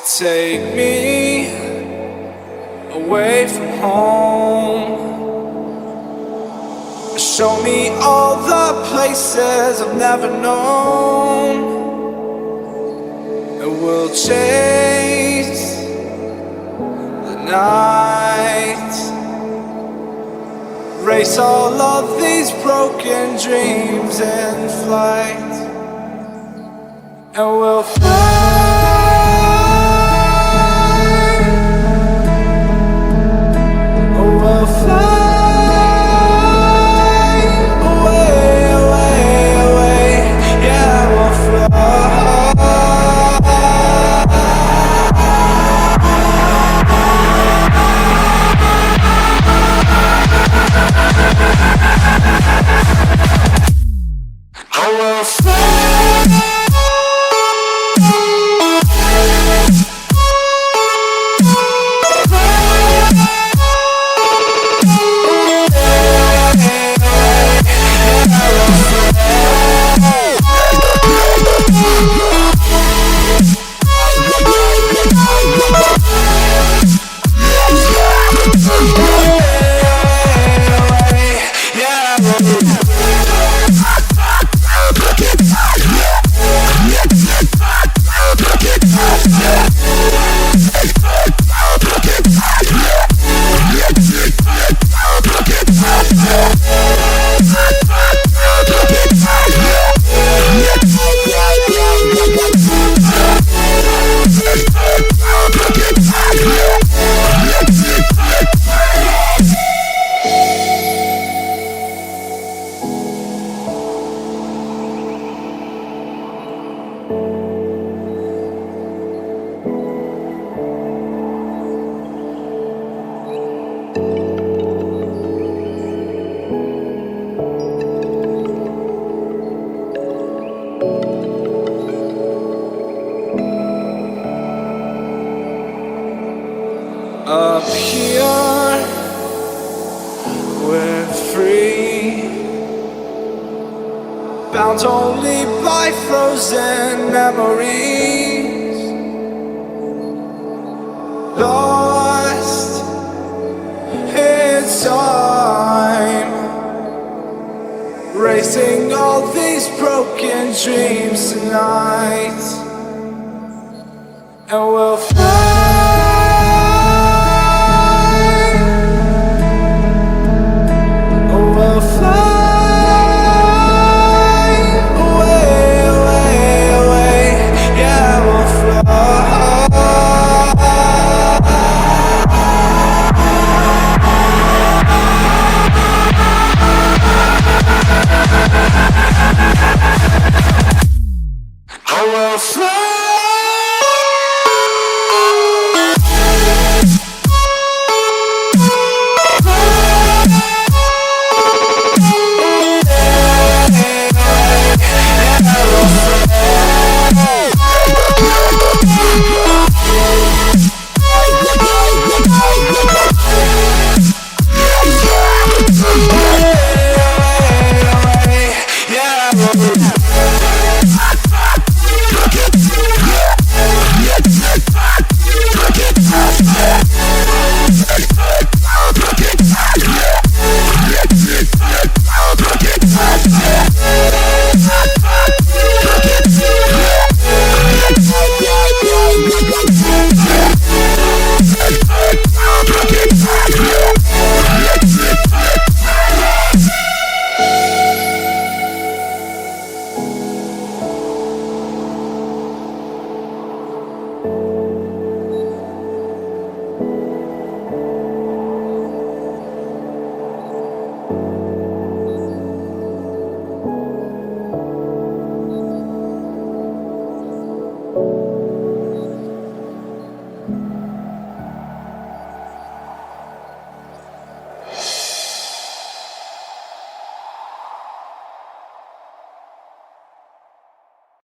Take me away from home. Show me all the places I've never known. And we'll chase the night, race all of these broken dreams in flight. And we'll fly. We'll fly away, away, away. Yeah, we'll fly. I will fly. Up here, we're free, bound only by frozen memories, lost in time, racing all these broken dreams tonight. And we'll fly.